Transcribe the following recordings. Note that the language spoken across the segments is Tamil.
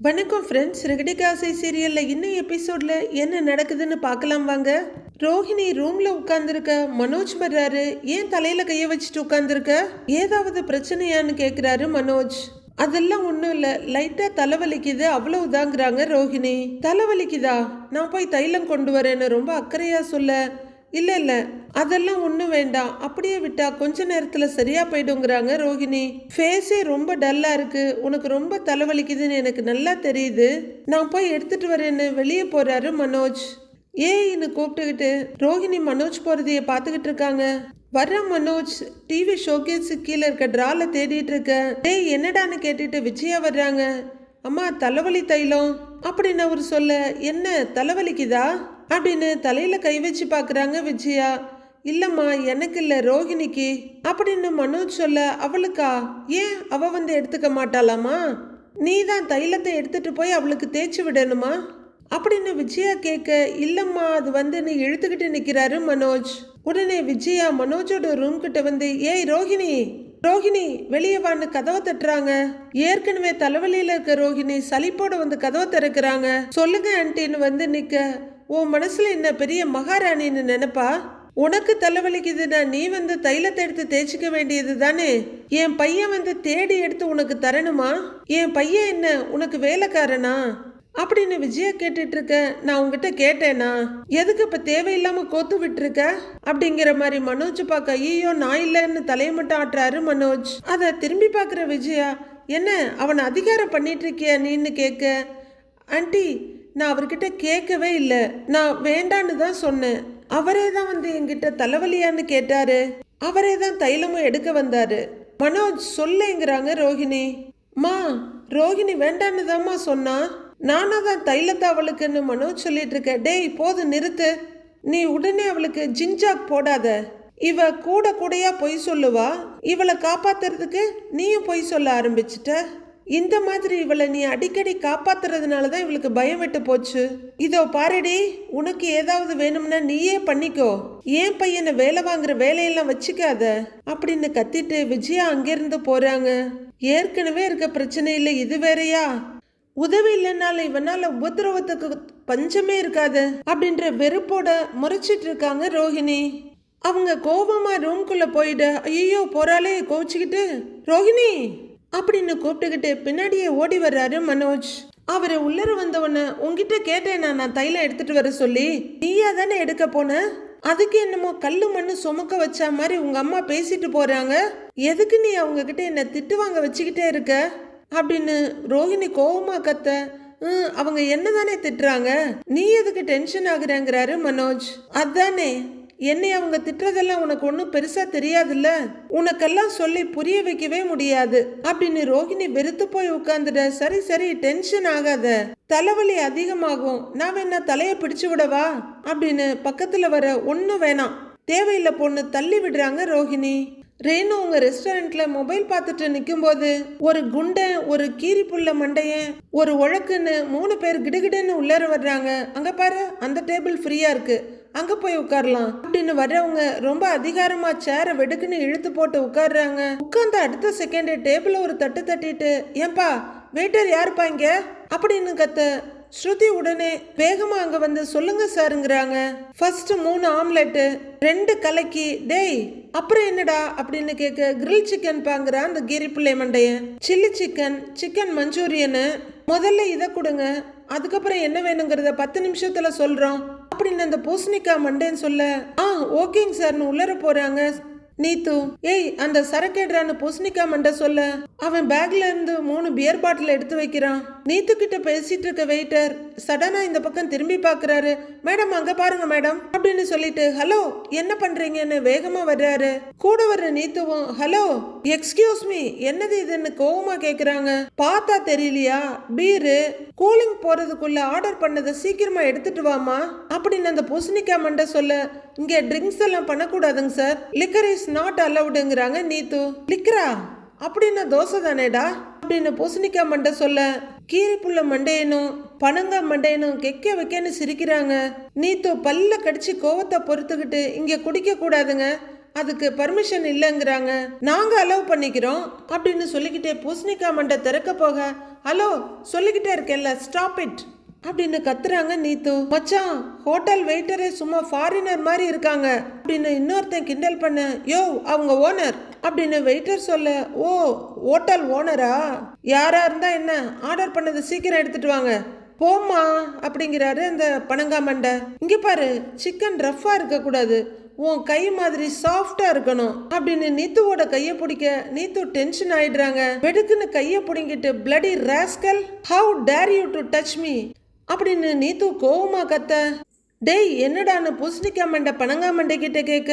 வணக்கம் ஃப்ரெண்ட்ஸ். ரெகடிகாசை சீரியலில் இன்னும் எபிசோடில் என்ன நடக்குதுன்னு பார்க்கலாம் வாங்க. ரோஹிணி ரூமில் உட்காந்துருக்க. மனோஜ் வர்றாரு. ஏன் தலையில் கையை வச்சுட்டு உட்காந்துருக்க, ஏதாவது பிரச்சனையான்னு கேட்குறாரு மனோஜ். அதெல்லாம் ஒன்றும் இல்லை, லைட்டாக தலைவலிக்குது அவ்வளவுதாங்கிறாங்க ரோஹிணி. தலைவலிக்குதா? நான் போய் தைலம் கொண்டு வரேன்னு ரொம்ப அக்கறையாக சொல்ல, இல்லை இல்லை அதெல்லாம் ஒன்றும் வேண்டாம், அப்படியே விட்டா கொஞ்ச நேரத்தில் சரியா போயிடுங்கிறாங்க ரோஹிணி. ஃபேஸே ரொம்ப டல்லாக இருக்கு, உனக்கு ரொம்ப தலைவலிக்குதுன்னு எனக்கு நல்லா தெரியுது, நான் போய் எடுத்துட்டு வரேன்னு வெளியே போறாரு மனோஜ். ஏன்னு கூப்பிட்டுக்கிட்டு ரோஹிணி மனோஜ் போறதைய பார்த்துக்கிட்டு இருக்காங்க. வர்ற மனோஜ் டிவி ஷோகேஸு கீழே இருக்க ட்ரால தேடிட்டு இருக்க. டேய் என்னடான்னு கேட்டுட்டு விஜயா வர்றாங்க. அம்மா தலைவலி தைலம் அப்படின்னு அவர் சொல்ல, என்ன தலைவலிக்குதா அப்படின்னு தலையில கை வச்சு பாக்குறாங்க விஜயா. இல்லம்மா எனக்கு இல்ல ரோஹிணிக்கு அப்படின்னு மனோஜ் சொல்ல, அவளுக்கா? ஏன் அவ வந்து எடுத்துக்க மாட்டாளாமா? நீ தான் தைலத்தை எடுத்துட்டு போய் அவளுக்கு தேய்ச்சி விடணுமா அப்படின்னு விஜயா கேட்க, இல்லம்மா அது வந்து நீ இழுத்துக்கிட்டு நிக்கிறாரு மனோஜ். உடனே விஜயா மனோஜோட ரூம் கிட்ட வந்து, ஏய் ரோஹிணி ரோஹிணி வெளியே வான்னு கதவை தட்டுறாங்க. ஏற்கனவே தலைவலியில இருக்க ரோஹிணி சலிப்போட வந்து கதவை திறக்கிறாங்க. சொல்லுங்க ஆன்டின்னு வந்து நிக்க, உன் மனசுல என்ன பெரிய மகாராணின்னு நினைப்பா? உனக்கு தலைவலிக்குதுன்னா நீ வந்து தைலத்தை எடுத்து தேய்ச்சிக்க வேண்டியது தானே. என் பையன் வந்து தேடி எடுத்து உனக்கு தரணுமா? என் பையன் என்ன உனக்கு வேலைக்காரனா அப்படின்னு விஜயா கேட்டுட்டு இருக்க. நான் உங்ககிட்ட கேட்டேனா? எதுக்கு இப்ப தேவையில்லாம கோத்து விட்டுருக்க அப்படிங்கிற மாதிரி மனோஜ் பார்க்க, ஐயோ நான் இல்லைன்னு தலையை மட்டும் ஆட்டுறாரு மனோஜ். அதை திரும்பி பார்க்குற விஜயா, என்ன அவனை அதிகாரம் பண்ணிட்டு இருக்கியா நீன்னு கேட்க, ஆண்டி நான் அவர்கிட்ட கேட்கவே இல்லை, நான் வேண்டான்னு தான் சொன்னேன். அவரே தான் வந்து என்கிட்ட தலைவலியான்னு கேட்டாரு, அவரே தான் தைலமும் எடுக்க வந்தாரு. மனோஜ் சொல்லுங்கிறாங்க ரோஹிணி. மா ரோஹிணி வேண்டான்னு தான்மா சொன்னா, நானா தான் தைலத்தை அவளுக்குன்னு மனோஜ் சொல்லிட்டு இருக்க. டேய் போது நிறுத்து, நீ உடனே அவளுக்கு ஜிங்ஜாக் போடாத. இவ கூட கூடையா பொய் சொல்லுவா, இவளை காப்பாத்துறதுக்கு நீயும் பொய் சொல்ல ஆரம்பிச்சிட்ட. இந்த மாதிரி இவளை நீ அடிக்கடி காப்பாத்துறதுனால தான் இவளுக்கு பயம் விட்டு போச்சு. இதோ பாருடி, உனக்கு ஏதாவது வேணும்னா நீயே பண்ணிக்கோ, ஏன் பையனை வேலை வாங்குற வேலையெல்லாம் வச்சுக்காத அப்படின்னு கத்திட்டு விஜயா அங்கிருந்து போறாங்க. ஏற்கனவே இருக்க பிரச்சனையில இது வேறையா? உதவி இல்லைனாலும் இவனால உபதிரவத்துக்கு பஞ்சமே இருக்காது அப்படின்ற வெறுப்போட முறைச்சிட்டு இருக்காங்க ரோஹிணி. அவங்க கோபமா ரூம்குள்ள போயிட்டு, ஐயோ போறாளே கோவிச்சுக்கிட்டு, ரோஹிணி அப்படின்னு கூப்பிட்டுக்கிட்டு பின்னாடியே ஓடி வர்றாரு மனோஜ். அவரு உள்ளர வந்தவன, உங்ககிட்ட கேட்டேனா நான் தைலம் எடுத்துட்டு வர சொல்லி, நீயா தானே எடுக்க போன, அதுக்கு என்னமோ கல்லு மண்ணு சுமக்க வச்சா மாதிரி உங்க அம்மா பேசிட்டு போறாங்க, எதுக்கு நீ அவங்க கிட்ட என்ன திட்டு வாங்க வச்சுக்கிட்டே இருக்க அப்படின்னு ரோஹிணி கோவமா கத்த. அவங்க என்னதானே திட்டுறாங்க, நீ எதுக்கு டென்ஷன் ஆகுறேங்கிறாரு மனோஜ். அதானே, என்னை அவங்க திட்டுறதெல்லாம் உனக்கு ஒன்றும் பெருசா தெரியாதுல்ல, உனக்கெல்லாம் சொல்லி புரிய வைக்கவே முடியாது அப்படின்னு ரோஹிணி வெறுத்து போய் உட்கார்ந்துட. சரி சரி டென்ஷன் ஆகாத, தலைவலி அதிகமாகும், நான் வேணா தலையை பிடிச்சு விடவா அப்படின்னு பக்கத்துல வர, ஒன்றும் வேணாம் தேவையில்லை பொண்ணு தள்ளி விடுறாங்க ரோஹிணி. ரேணு உங்க ரெஸ்டாரண்ட்ல மொபைல் பார்த்துட்டு நிற்கும் போது ஒரு குண்டன், ஒரு கீரி புள்ள மண்டையன், ஒரு உழக்குன்னு 3 பேர் கிடுகிடுன்னு உள்ளர வர்றாங்க. அங்க பாரு அந்த டேபிள் ஃப்ரீயா இருக்கு, அங்க போய் உட்காரலாம் அப்படின்னு வர்றவங்க ரொம்ப அதிகாரமா சேரை வெடுக்குன்னு இழுத்து போட்டு உட்கார்றாங்க. உட்கார்ந்த அடுத்த செகண்ட் டேபிள ஒரு தட்டு தட்டிட்டு, ஏன்பா வெயிட்டர் யாருப்பா இங்க அப்படின்னு கத்த. ஸ்ருதி உடனே வேகமா அங்க வந்து, சொல்லுங்க சாருங்கிறாங்க. ஃபர்ஸ்ட் 3 ஆம்லெட்டு 2 கலக்கி. டேய் அப்புறம் என்னடா அப்படின்னு கேட்க, கிரில் சிக்கன் பாங்குற அந்த கீரி பிள்ளை மண்டையன், சில்லி சிக்கன், சிக்கன் மஞ்சூரியனு, முதல்ல இதை கொடுங்க, அதுக்கப்புறம் என்ன வேணுங்கிறத 10 நிமிஷத்துல சொல்றோம் அப்படின்னு அந்த பூசணிக்காய் மண்டைன்னு சொல்ல, ஓகேங்க சார்னு உள்ளர போறாங்க. நீத்து, ஏய் அந்த சரக்கேடுறான்னு பூசணிக்காய் மண்டை சொல்ல, அவன் பேக்ல இருந்து 3 பியர் பாட்டில் எடுத்து வைக்கிறான். நீத்து கிட்ட பேசிட்டு இருக்க வெயிட்டர் சடனா இந்த பக்கம் திரும்பி பாக்குறாரு. மேடம் அங்க பாருங்க மேடம் அப்படின்னு சொல்லிட்டு, ஹலோ என்ன பண்றீங்கன்னு வேகமா வர்றாரு. கூட வர்ற நீத்துவும், ஹலோ எக்ஸ்கியூஸ் மீ என்னது இதுன்னு கோவமா கேக்குறாங்க. பார்த்தா தெரியலையா, பீரு கூலிங் போறதுக்குள்ள ஆர்டர் பண்ணதை சீக்கிரமா எடுத்துட்டு வாமா அப்படின்னு அந்த பூசணிக்காய் மண்டை சொல்ல, இங்க ட்ரிங்க்ஸ் எல்லாம் பண்ணக்கூடாதுங்க சார், லிக்கர் இஸ் நாட் அலவுடுங்கிறாங்க நீத்து. லிக்கரா அப்படின்னா தோசை தானேடா அப்படின்னு பூசணிக்காய் மண்டை சொல்ல, கீரி புள்ள மண்டையனும் பனங்கா மண்டையனும் கெக்க வைக்கன்னு சிரிக்கிறாங்க. நீத்து பல்ல கடிச்சு கோவத்தை பொறுத்துக்கிட்டு, இங்க குடிக்க கூடாதுங்க, அதுக்கு பர்மிஷன் இல்லைங்கிறாங்க. நாங்க அலோவ் பண்ணிக்கிறோம் அப்படின்னு சொல்லிக்கிட்டே பூசணிக்காய் மண்டை திறக்க போக, ஹலோ சொல்லிக்கிட்டே இருக்கேன்ல, ஸ்டாப் இட் அப்படின்னு கத்துறாங்க நீத்து. மச்சான், ஹோட்டல் வெயிட்டரே சும்மா ஃபாரினர் மாதிரி இருக்காங்க அப்படின்னு இன்னொருத்தன் கிண்டல் பண்ண, யோ அவங்க ஓனர் அப்படின்னு வெயிட்டர் சொல்ல, ஓ ஹோட்டல் ஓனரா? யாரா இருந்தா என்ன, ஆர்டர் பண்ணது சீக்கிரம் எடுத்துட்டு வாங்க போமா அப்படிங்கிறாரு அந்த பனங்காமண்டை. இங்க பாரு, சிக்கன் ரஃபா இருக்க கூடாது, உன் கை மாதிரி சாஃப்டா இருக்கணும் அப்படின்னு நீத்துவோட கைய பிடிக்க நீத்து டென்ஷன் ஆயிடுறாங்க. வெடுக்குன்னு கைய பிடிங்கிட்டு, bloody rascal, how dare you to touch me அப்படின்னு நீத்து கோவமா கத்த. டேய் என்னடான்னு பூசணிக்காய் மண்டை பனங்காமண்டை கிட்ட கேட்க,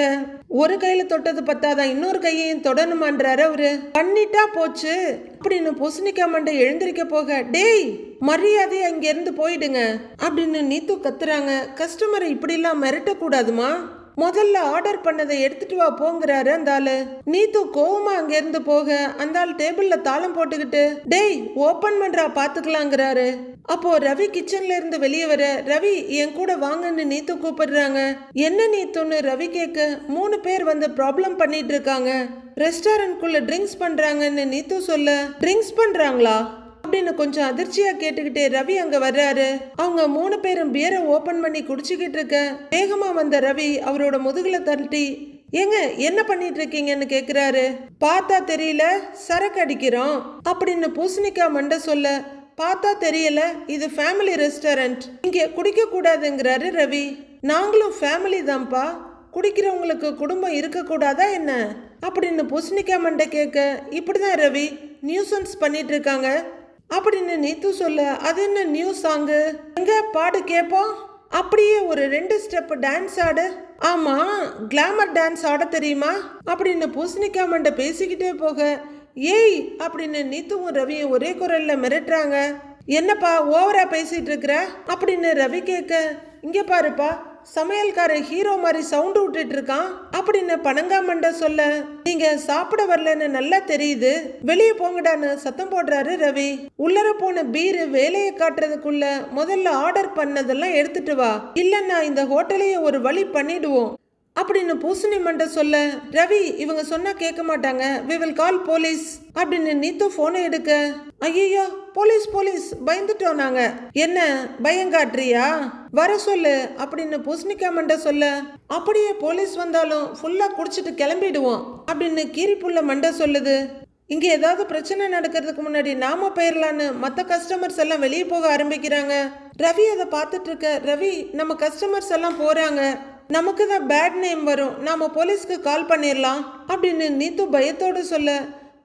ஒரு கையில தொட்டது பத்தாதான் இன்னொரு கையையும் தொடணுமான்றாரு அவரு. பண்ணிட்டா போச்சு அப்படின்னு பூசணிக்காய் மண்டை எழுந்திருக்க போக, டேய் மரியாதையா அங்க இருந்து போயிடுங்க அப்படின்னு நீத்து கத்துறாங்க. கஸ்டமரை இப்படி எல்லாம் மிரட்ட கூடாதுமா, முதல்ல ஆர்டர் பண்ணதை எடுத்துட்டு வா போங்கிறாரு அந்த ஆளு. நீத்து கோவமா அங்க இருந்து போக, அந்த ஆள் டேபிள்ல தாளம் போட்டுக்கிட்டு, டேய் ஓபன் பண்றா பாத்துக்கலாங்கிறாரு. அப்போ ரவி கிச்சன்ல இருந்து வெளியே வர, ரவி என் கூட வாங்கன்னு நீத்து கூப்பிடுறாங்க. என்ன நீத்துன்னு ரவி கேட்க, 3 பேர் வந்து ப்ராப்ளம் பண்ணிட்டு இருக்காங்க, ரெஸ்டாரண்ட்குள்ள ட்ரிங்க்ஸ் பண்றாங்கன்னு நீத்து சொல்ல, ட்ரிங்க்ஸ் பண்றாங்களா அப்படின்னு கொஞ்சம் அதிர்ச்சியா கேட்டுக்கிட்டே ரவி அங்க வர்றாரு. அவங்க 3 பேரும் பியரை ஓபன் பண்ணி குடிச்சுக்கிட்டு இருக்க, வேகமா வந்த ரவி அவரோட முதுகுல தட்டி, ஏங்க என்ன பண்ணிட்டு இருக்கீங்கன்னு கேக்குறாரு. பார்த்தா தெரியல, சரக்கு அடிக்கிறோம் அப்படின்னு பூசணிக்காய் மண்டை சொல்ல, பார்த்தா தெரியல, இது ஃபேமிலி ரெஸ்டாரண்ட், இங்க குடிக்க கூடாதுங்கிறாரு ரவி. நாங்களும் ஃபேமிலி தான்ப்பா, குடிக்கிறவங்களுக்கு குடும்பம் இருக்க கூடாதா என்ன அப்படின்னு பூசணிக்காய் மண்டை கேட்க, இப்படிதான் ரவி நியூசன்ஸ் பண்ணிட்டு இருக்காங்க அப்படின்னு நீத்து சொல்ல, அது என்ன நியூ சாங்கு, எங்க பாடு கேட்போம், அப்படியே ஒரு 2 ஸ்டெப் டான்ஸ் ஆடு. ஆமா கிளாமர் டான்ஸ் ஆட தெரியுமா அப்படின்னு பூசணிக்காய் மண்டை பேசிக்கிட்டே போக, ஏய் அப்படின்னு நீத்துவும் ரவியும் ஒரே குரல்ல மிரட்டுறாங்க. என்னப்பா ஓவரா பேசிட்டு இருக்கிற அப்படின்னு ரவி கேட்க, இங்க பாருப்பா சமையல்காரன் ஹீரோ மாதிரி சவுண்ட் விட்டுட்டு இருக்கான் அப்படின்னு பனங்காமண்டை சொல்ல, நீங்க சாப்பிட வரலன்னு நல்லா தெரியுது, வெளியே போங்கடான்னு சத்தம் போடுறாரு ரவி. உள்ளர போன பீரு வேலையை காட்டுறதுக்குள்ள முதல்ல ஆர்டர் பண்ணதெல்லாம் எடுத்துட்டு வா, இல்லன்னா இந்த ஹோட்டலையே ஒரு வழி பண்ணிடுவோம் அப்படின்னு பூசணி மண்டை சொல்ல, ரவி இவங்க சொன்னா கேட்க மாட்டாங்க, we will call போலீஸ் அப்படின்னு நீத்து போனை எடுக்க, ஐயோ போலீஸ் போலீஸ் பயந்துட்டோம் நாங்க, என்ன பயங்காட்டுறியா, வர சொல்லு அப்படின்னு பூசணிக்காய் மண்டை சொல்ல, அப்படியே போலீஸ் வந்தாலும் ஃபுல்லா குடிச்சிட்டு கிளம்பிடுவோம் அப்படின்னு கீரிப்புள்ள மண்டை சொல்லுது. இங்க ஏதாவது பிரச்சனை நடக்கிறதுக்கு முன்னாடி நாம போயிடலான்னு மற்ற கஸ்டமர்ஸ் எல்லாம் வெளியே போக ஆரம்பிக்கிறாங்க. ரவி அதை பார்த்துட்டு இருக்க, ரவி நம்ம கஸ்டமர்ஸ் எல்லாம் போறாங்க, நமக்கு தான் பேட் நேம் வரும், நாம போலீஸ்க்கு கால் பண்ணிடலாம் அப்படின்னு நீத்து பயத்தோடு சொல்ல,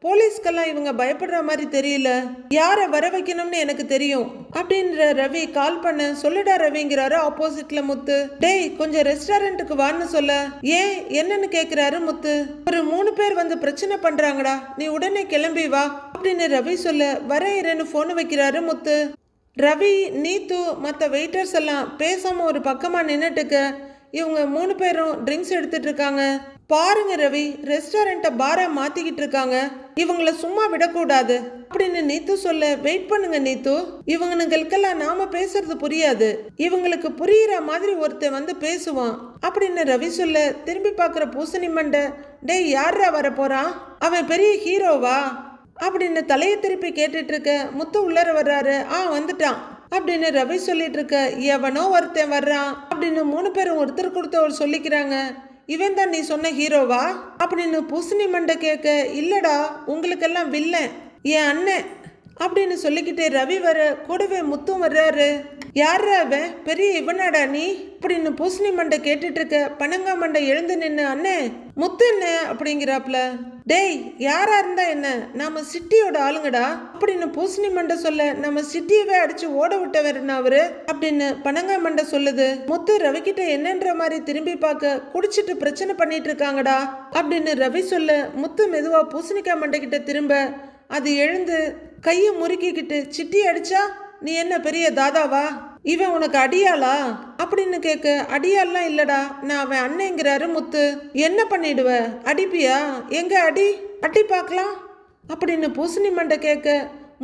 போலீஸ்க்கெல்லாம் இவங்க பயப்படுற மாதிரி தெரியல, யாரை வர வைக்கணும்னு எனக்கு தெரியும் அப்படின்ற ரவி கால் பண்ண, சொல்லுடா ரவிங்கிறாரு ஆப்போசிட்ல முத்து. டேய் கொஞ்சம் ரெஸ்டாரண்ட்டுக்கு வான்னு சொல்ல, ஏன் என்னன்னு கேக்குறாரு முத்து. ஒரு 3 பேர் வந்து பிரச்சனை பண்றாங்கடா, நீ உடனே கிளம்பி வா அப்படின்னு ரவி சொல்ல, வர இருன்னு போன் வைக்கிறாரு முத்து. ரவி நீத்து மற்ற வெயிட்டர்ஸ் எல்லாம் பேசாம ஒரு பக்கமா நின்னுட்டுக்க, இவங்க 3 பேரும் ட்ரிங்க்ஸ் எடுத்துட்டு இருக்காங்க. பாருங்க ரவி, ரெஸ்டாரண்ட்டை பாரா மாத்திக்கிட்டு இருக்காங்க, இவங்கள சும்மா விடக்கூடாது அப்படின்னு நீத்து சொல்ல, வெயிட் பண்ணுங்க நீத்து, இவங்களுக்கெல்லாம் நாம பேசுறது புரியாது, இவங்களுக்கு புரியுற மாதிரி ஒருத்தன் வந்து பேசுவான் அப்படின்னு ரவி சொல்ல, திரும்பி பார்க்குற பூசணி மண்டை, டேய் யாரா வர போறான், அவன் பெரிய ஹீரோவா அப்படின்னு தலையை திருப்பி கேட்டுட்டு இருக்க, முத்து உள்ளர வர்றாரு. வந்துட்டான் அப்படின்னு ரவி சொல்லிட்டு இருக்க, எவனோ ஒருத்தன் வர்றான் அப்படின்னு 3 பேரும் ஒருத்தருக்கு ஒருத்தர் சொல்லிக்கிறாங்க. இவன் தான் நீ சொன்ன ஹீரோவா அப்படின்னு பூசணி மண்டை கேட்க, இல்லடா உங்களுக்கெல்லாம் வில்லன் என் அண்ணன் அப்படின்னு சொல்லிக்கிட்டே ரவி வர, கூடவே முத்தும் வர்றாரு. யாரா அவன், பெரிய இவனாடா நீ அப்படின்னு பூசணி மண்டை கேட்டுட்டு இருக்க, பனங்கா மண்டை எழுந்து நின்று, அண்ணே முத்து என்ன அப்படிங்கிறாப்ல. டேய் யாரா இருந்தா என்ன, நாம சிட்டியோட ஆளுங்கடா அப்படின்னு பூசணி மண்டை சொல்ல, நம்ம சிட்டியவே அடிச்சு ஓட விட்டவர்னா அவரு அப்படின்னு பனங்கா மண்டை சொல்லுது. முத்து ரவி கிட்ட என்னன்ற மாதிரி திரும்பி பார்க்க, குடிச்சிட்டு பிரச்சனை பண்ணிட்டு இருக்காங்கடா அப்படின்னு ரவி சொல்ல, முத்து மெதுவா பூசணிக்காய் மண்டை கிட்ட திரும்ப, அது எழுந்து கையை முறுக்கிக்கிட்டு, சிட்டி அடிச்சா நீ என்ன பெரிய தாதாவா, இவன் உனக்கு அடியாளா அப்படின்னு கேட்க, அடியாலாம் இல்லடா, நான் அவன் அண்ணங்கிறாரு முத்து. என்ன பண்ணிடுவ, அடிப்பியா, எங்க அடி, அடி பார்க்கலாம் அப்படின்னு பூசணி மண்டை கேட்க,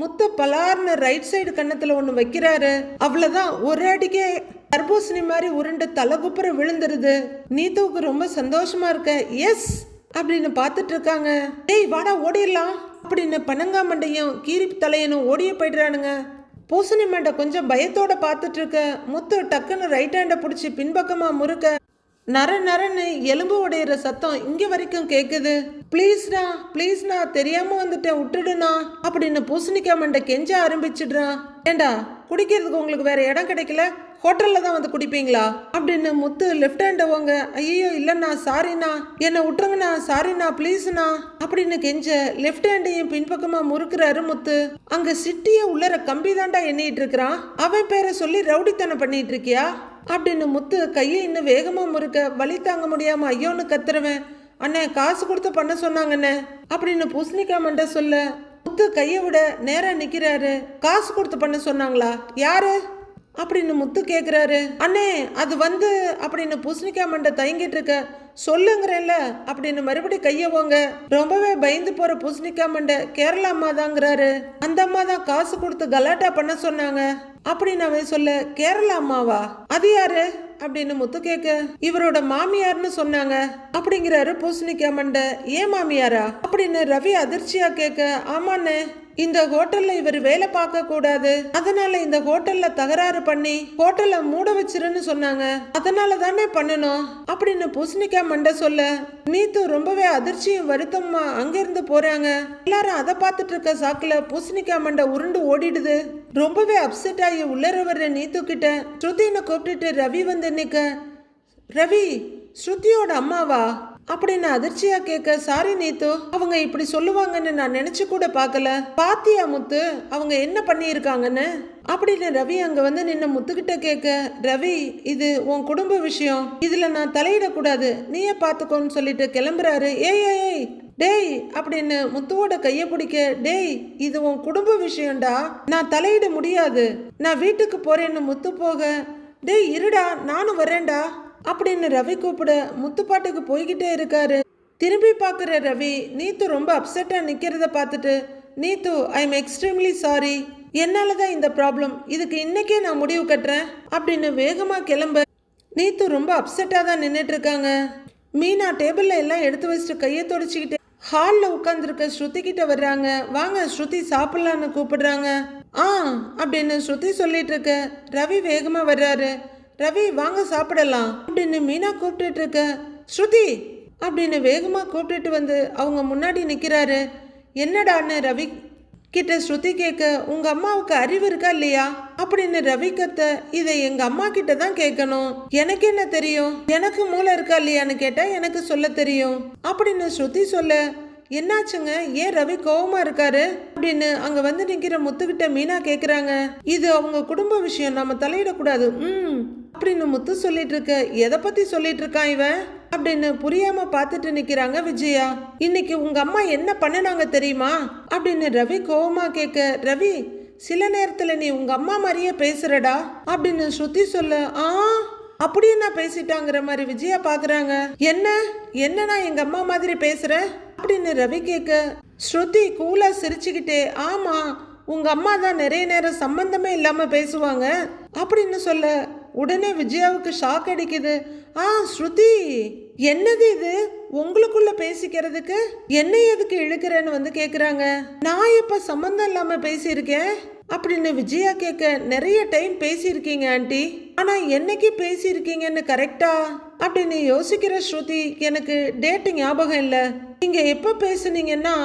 முத்து பலார்னு ரைட் சைடு கன்னத்துல ஒண்ணு வைக்கிறாரு. அவ்வளவுதான், ஒரு அடிக்கே தர்பூசணி மாதிரி உருண்டு தலைகுப்புற விழுந்துருது. நீத்துவுக்கு ரொம்ப சந்தோஷமா இருக்க. எஸ் அப்படின்னு பார்த்துட்டு இருக்காங்க. டேய் வாடா ஓடிடலாம் அப்படின்னு பனங்காமண்டையும் கீரி தலையனும் ஓடிய போயிடுறானுங்க. பூசணி மண்டை கொஞ்சம் பயத்தோட பார்த்துட்டு இருக்க. முத்து டக்குன்னு ரைட் ஹேண்டை பிடிச்சி பின்பக்கமா முறுக்க நர நரன்னு எலும்பு உடையிற சத்தம் இங்க வரைக்கும் கேக்குது. ப்ளீஸ்ண்ணா தெரியாம வந்துட்டேன் விட்டுடுண்ணா அப்படின்னு பூசணிக்காய் மண்டை கெஞ்ச ஆரம்பிச்சிடுறான். ஏண்டா குடிக்கிறதுக்கு உங்களுக்கு வேற இடம் கிடைக்கல, ஹோட்டல்ல தான் வந்து குடிப்பீங்களா அப்படின்னு முத்து லெஃப்ட் ஹேண்டை வாங்க. ஐயோ இல்லைண்ணா சாரிண்ணா என்னை விட்டுருங்கண்ணா சாரிண்ணா ப்ளீஸ்ண்ணா அப்படின்னு கெஞ்ச லெஃப்ட் ஹேண்டையும் பின்பக்கமா முறுக்குறாரு முத்து. அங்க சிட்டிய உள்ளர கம்பி தாண்டா எண்ணிட்டு இருக்கிறான். அவன் பேரை சொல்லி ரவுடித்தனம் பண்ணிட்டு இருக்கியா அப்படின்னு முத்து கையை இன்னும் வேகமா முறுக்க வலி தாங்க முடியாம ஐயோன்னு கத்துறவன். அண்ணே காசு கொடுத்து பண்ண சொன்னாங்கண்ணே அப்படின்னு பூசணிக்காய் மண்டை சொல்ல முத்து கையை விட நேரா நிக்கிறாரு. காசு கொடுத்து பண்ண சொன்னாங்களா? யாரு அப்படின்னு முத்து கேக்குறாரு. அண்ணே அது வந்து அப்படின்னு பூசணிக்காய் மண்டை தயங்கிட்டு இருக்க. சொல்லுங்கிறேன்ல அப்படின்னு மறுபடி கைய வாங்க. ரொம்பவே பயந்து போற பூசணிக்காய் மண்டை கேரளா அம்மா தாங்கிறாரு. அந்த அம்மா தான் காசு கொடுத்து கலாட்டா பண்ண சொன்னாங்க அப்படின்னு அவன் சொல்ல. கேரளா அம்மாவா? அது யாரு அப்படின்னு முத்து கேட்க. இவரோட மாமியார்னு சொன்னாங்க அப்படிங்கிறாரு பூசணிக்காய் மண்டை. ஏன் மாமியாரா அப்படின்னு ரவி அதிர்ச்சியா கேட்க. ஆமாண்ணே, இந்த ஹோட்டல்ல இவர் வேலை பார்க்க கூடாது, அதனால இந்த ஹோட்டல்ல தகராறு பண்ணி ஹோட்டல்ல மூட வச்சிருன்னு சொன்னாங்க, அதனால தானே பண்ணணும் அப்படின்னு பூசணிக்காய் மண்டை சொல்ல. நீத்து ரொம்பவே அதிர்ச்சியும் வருத்தமா அங்கிருந்து போறாங்க. எல்லாரும் அதை பார்த்துட்டு இருக்க சாக்குல பூசணிக்காய் மண்டை உருண்டு ஓடிடுது. ரொம்பவே அப்செட் ஆகி உள்ளர வர்ற நீத்து கிட்ட ஸ்ருதின்னு கூப்பிட்டுட்டு ரவி வந்து நிக்க. ரவி ஸ்ருதியோட அம்மாவா அப்படின்னு அதிர்ச்சியா கேட்க. சாரி நீத்து, அவங்க இப்படி சொல்லுவாங்கன்னு நான் நினைச்சு கூட பார்க்கல. பாத்தியா முத்து அவங்க என்ன பண்ணியிருக்காங்கன்னு அப்படின்னு ரவி அங்க வந்து நின்ன முத்துக்கிட்ட கேட்க. ரவி இது உன் குடும்ப விஷயம், இதுல நான் தலையிடக்கூடாது, நீயே பார்த்துக்கோன்னு சொல்லிட்டு கிளம்புறாரு. ஏய் டேய் அப்படின்னு முத்துவோட கைய பிடிக்க. டேய் இது உன் குடும்ப விஷயம்டா, நான் தலையிட முடியாது, நான் வீட்டுக்கு போறேன்னு முத்து போக. டேய் இருடா நானும் வரேன்டா அப்படின்னு ரவி கூப்பிட முத்துப்பாட்டுக்கு போய்கிட்டே இருக்காரு. திரும்பி பார்க்குற ரவி நீத்து ரொம்ப அப்செட்டா நிக்கிறத பார்த்துட்டு, நீத்து ஐ எம் எக்ஸ்ட்ரீம்லி சாரி, என்னாலதான் இந்த ப்ராப்ளம், இதுக்கு இன்னைக்கே நான் முடிவு கட்டுறேன் அப்படின்னு வேகமா கிளம்ப. நீத்து ரொம்ப அப்செட்டா தான் நின்றுட்டு இருக்காங்க. மீனா டேபிள்ல எல்லாம் எடுத்து வச்சுட்டு கையை தொடச்சிக்கிட்டு ஹாலில் உட்காந்துருக்க ஸ்ருதி கிட்ட வர்றாங்க. வாங்க ஸ்ருதி சாப்பிடலான்னு கூப்பிடுறாங்க. அப்படின்னு ஸ்ருதி சொல்லிட்டு இருக்க ரவி வேகமா வர்றாரு. ரவி வாங்க சாப்பிடலாம் அப்படின்னு மீனா கூப்பிட்டு இருக்க. ஸ்ருதி அப்படின்னு வேகமா கூப்பிட்டுட்டு வந்து அவங்க முன்னாடி நிக்கிறாரு. என்னடான்னு ரவி கிட்ட ஸ்ருதி கேட்க. உங்க அம்மாவுக்கு அறிவு இருக்கா இல்லையா அப்படின்னு ரவி கத்த. இதை எங்க அம்மா கிட்ட தான் கேட்கணும், எனக்கு என்ன தெரியும், எனக்கு மூளை இருக்கா இல்லையான்னு கேட்டா எனக்கு சொல்ல தெரியும் அப்படின்னு ஸ்ருதி சொல்ல. என்னாச்சுங்க, ஏன் ரவி கோவமா இருக்காரு அப்படின்னு அங்க வந்து நிக்கிற முத்துக்கிட்ட மீனா கேக்குறாங்க. இது அவங்க குடும்ப விஷயம், நம்ம தலையிடக்கூடாது அப்படின்னு முத்து சொல்லிட்டு இருக்க. எதை பத்தி சொல்லிட்டு இருக்கான் இவன் அப்படின்னு புரியாம பார்த்துட்டு நிக்கிறாங்க விஜயா. இன்னைக்கு உங்க அம்மா என்ன பண்ணுனாங்க தெரியுமா அப்படின்னு ரவி கோவமா கேட்க. ரவி சில நேரத்துல நீ உங்க அம்மா மாதிரியே பேசுறடா அப்படின்னு ஸ்ருதி சொல்ல. அப்படியே நான் பேசிட்டாங்கிற மாதிரி விஜயா பாக்குறாங்க. என்னன்னா எங்க அம்மா மாதிரி பேசுற அப்படின்னு ரவி கேட்க. ஸ்ருதி கூலா சிரிச்சுக்கிட்டே ஆமா உங்க அம்மா தான் நிறைய நேரம் சம்பந்தமே இல்லாம பேசுவாங்க அப்படின்னு சொல்ல. உடனே விஜயாவுக்கு ஷாக் அடிக்குது. ஸ்ருதி என்னது இது, உங்களுக்குள்ள பேசிக்கிறதுக்கு என்ன எதுக்கு இழுக்கிறேன்னு வந்து கேக்குறாங்க. நான் எப்ப சம்பந்தம் இல்லாம பேசியிருக்கேன் அப்படின்னு விஜயா கேட்க. நிறைய டைம் பேசியிருக்கீங்க ஆண்டி, ஆனா என்னைக்கு பேசியிருக்கீங்கன்னு கரெக்டா அப்படின்னு யோசிக்கிற ஸ்ருதி. எனக்கு டேட்டு ஞாபகம் இல்ல, நீங்க எப்ப பேசுனீங்கன்னா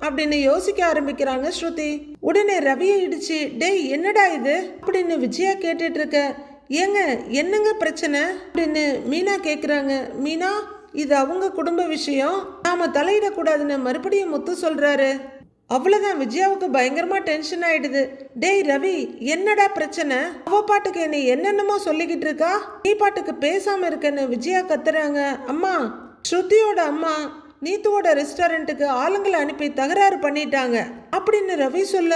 அப்படின்னு யோசிக்க ஆரம்பிக்கிறாங்க ஸ்ருதி. உடனே ரவியை இடிச்சு டேய் என்னடா இது அப்படின்னு விஜயா கேட்டுட்டு இருக்க. ஏங்க என்னங்க பிரச்சனை அப்படின்னு மீனா கேக்குறாங்க. மீனா இது அவங்க குடும்ப விஷயம், நாம தலையிடக்கூடாதுன்னு மறுபடியும் முத்து சொல்றாரு. அவ்வளவுதான் விஜயாவுக்கு பயங்கரமா டென்ஷன் ஆயிடுது. டேய் ரவி என்னடா பிரச்சனை, அவ பாட்டுக்கு என்னை என்னென்னமோ சொல்லிக்கிட்டு இருக்கா, நீ பாட்டுக்கு பேசாம இருக்கன்னு விஜயா கத்துறாங்க. அம்மா ஸ்ருதியோட அம்மா நீத்துவோட ரெஸ்டாரண்ட்டுக்கு ஆளுங்களை அனுப்பி தகராறு பண்ணிட்டாங்க அப்படின்னு ரவி சொல்ல.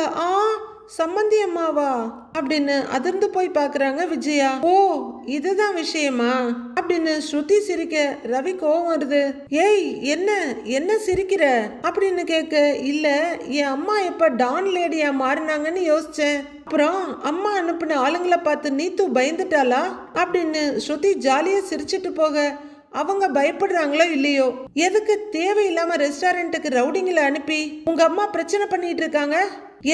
சம்மந்தி அம்மாவா அப்படின்னு அதிர்ந்து போய் பாக்குறாங்க விஜயா. ஓ இதுதான் விஷயமா அப்படின்னு ஸ்ருதி சிரிக்க ரவி கோவம் வருது. ஏய் என்ன என்ன சிரிக்கிற அப்படின்னு கேட்க, இல்ல என் அம்மா எப்ப டான் லேடியா மாறினாங்கன்னு யோசிச்சேன். அப்புறம் அம்மா அனுப்பின ஆளுங்களை பார்த்து நீத்து பயந்துட்டாளா அப்படின்னு ஸ்ருதி ஜாலியா சிரிச்சிட்டு போக, அவங்க பயப்படுறாங்களோ இல்லையோ, எதுக்கு தேவையில்லாம ரெஸ்டாரண்ட்டுக்கு ரவுடிங்களை அனுப்பி உங்க அம்மா பிரச்சனை பண்ணிட்டு இருக்காங்க.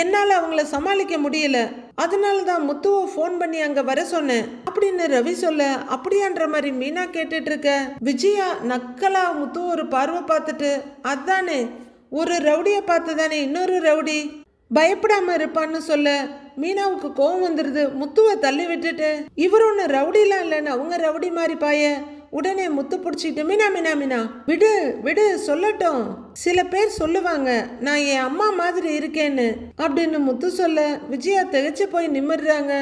என்னால அவங்கள சமாளிக்க முடியல, அதனாலதான் முத்துவை போன் பண்ணி அங்க வர சொன்னேன் அப்படின்னு ரவி சொல்ல, அப்படியான்ற மாதிரி மீனா கேட்டுட்டு இருக்க விஜயா நக்கலா முத்துவ ஒரு பார்வை பார்த்துட்டு, அதானே ஒரு ரவுடிய பார்த்து தானே இன்னொரு ரவுடி பயப்படாம இருப்பான்னு சொல்ல மீனாவுக்கு கோவம் வந்துருது. முத்துவை தள்ளி விட்டுட்டு, இவர் ஒண்ணு ரவுடிலாம் இல்லைன்னு அவங்க ரவுடி மாதிரி பாய உடனே முத்து பிடிச்சிட்டு, மீனா மீனா மீனா விடு விடு சொல்லட்டும், சில பேர் சொல்லுவாங்க நான் என் அம்மா மாதிரி இருக்கேன்னு அப்படின்னு முத்து சொல்ல விஜயா திகைச்சு போய் நிமிடுறாங்க.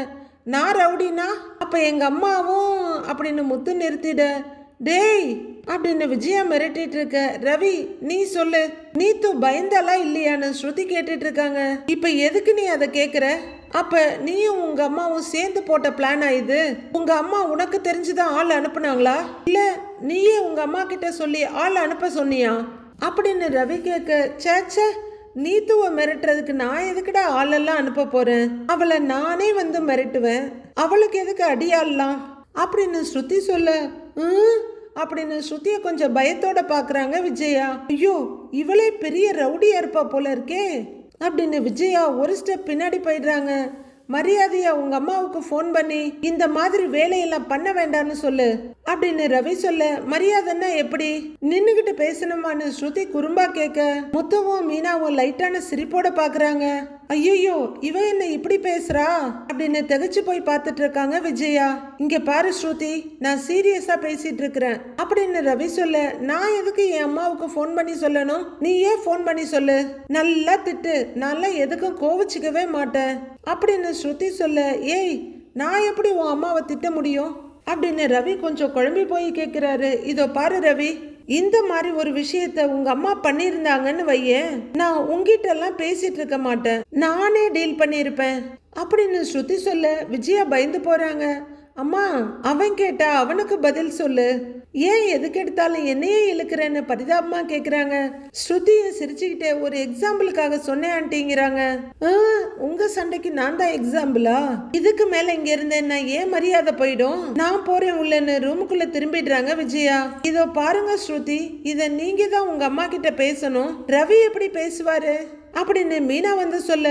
நான் ரவுடினா அப்ப எங்க அம்மாவும் அப்படின்னு முத்து நிறுத்திட, டேய் அப்படின்னு விஜயா மிரட்டிட்டு இருக்க. ரவி நீ சொல்லு, நீத்து பயந்தாலா இல்லையான்னு ஸ்ருதி கேட்டுட்டு இருக்காங்க. இப்ப எதுக்கு நீ அதை கேக்குற? அப்ப நீயும் உங்க அம்மாவும் சேர்ந்து போட்ட பிளான் ஆயுது. உங்க அம்மா உனக்கு தெரிஞ்சுதான் ஆள் அனுப்புனாங்களா, இல்ல நீயே உங்க அம்மா கிட்ட சொல்லி ஆள் அனுப்ப சொன்னியா அப்படின்னு ரவி கேட்க, சேச்சே நீத்துவ மிரட்டுறதுக்கு நான் எதுக்குடா ஆளெல்லாம் அனுப்ப போறேன், அவளை நானே வந்து மிரட்டுவேன், அவளுக்கு எதுக்கு அடியாலாம் அப்படின்னு ஸ்ருதி சொல்ல, அப்படின்னு ஸ்ருதிய கொஞ்சம் பயத்தோட பாக்குறாங்க விஜயா. ஐயோ இவளே பெரிய ரவுடியா இருப்பா போல இருக்கே அப்படின்னு விஜயா ஒரு ஸ்டெப் பின்னாடி போயிடுறாங்க. மரியாதையா உங்க அம்மாவுக்கு போன் பண்ணி இந்த மாதிரி வேலையெல்லாம் பண்ண வேண்டாம்னு சொல்லு அப்படின்னு ரவி சொல்ல, மரியாதைன்னா எப்படி நின்னுகிட்டு பேசணுமான்னு ஸ்ருதி குறும்பா கேட்க, முத்துவும் மீனாவும் லைட்டான சிரிப்போட பாக்குறாங்க. ஐயோ இவ என்ன இப்படி பேசுறா அப்படின்னு திகைச்சு போய் பார்த்துட்டு இருக்காங்க விஜயா. இங்க பாரு ஸ்ருதி, நான் சீரியஸா பேசிட்டு இருக்கிறேன் அப்படின்னு ரவி சொல்ல, நான் எதுக்கு என் அம்மாவுக்கு போன் பண்ணி சொல்லணும், நீ ஏன் போன் பண்ணி சொல்லு, நல்லா திட்டு, நல்லா எதுக்கும் கோவிச்சுக்கவே மாட்டேன் அப்படின்னு ஸ்ருதி சொல்ல, ஏய் நான் எப்படி உன் அம்மாவை திட்ட முடியும் அப்படின்னு ரவி கொஞ்சம் குழம்பி போய் கேட்கிறாரு. இதோ பாரு ரவி, இந்த மாதிரி ஒரு விஷயத்த உங்க அம்மா பண்ணியிருந்தாங்கன்னு வையேன், நான் உங்ககிட்ட எல்லாம் பேசிட்டு இருக்க மாட்டேன், நானே டீல் பண்ணியிருப்பேன் அப்படின்னு ஸ்ருதி சொல்ல விஜயா பயந்து போறாங்க. அம்மா அவன் கேட்டா அவனுக்கு பதில் சொல்லு, ஏன் எதுக்கு எடுத்தாலும் என்னையே இழுக்கிறேன்னு பரிதாபமா கேக்குறாங்க. ஸ்ருதியை சிரிச்சுக்கிட்டே ஒரு எக்ஸாம்பிளுக்காக சொன்னேன் ஆண்டிங்கிறாங்க. உங்க சண்டைக்கு நான் தான் எக்ஸாம்பிளா, இதுக்கு மேல இங்க இருந்தேன்னா ஏன் மரியாதை போயிடும், நான் போறேன் உள்ளன்னு ரூமுக்குள்ள திரும்பிடுறாங்க விஜயா. இதோ பாருங்க ஸ்ருதி, இத நீங்க தான் உங்க அம்மா கிட்ட பேசணும், ரவி எப்படி பேசுவாரு அப்படின்னு மீனா வந்து சொல்ல,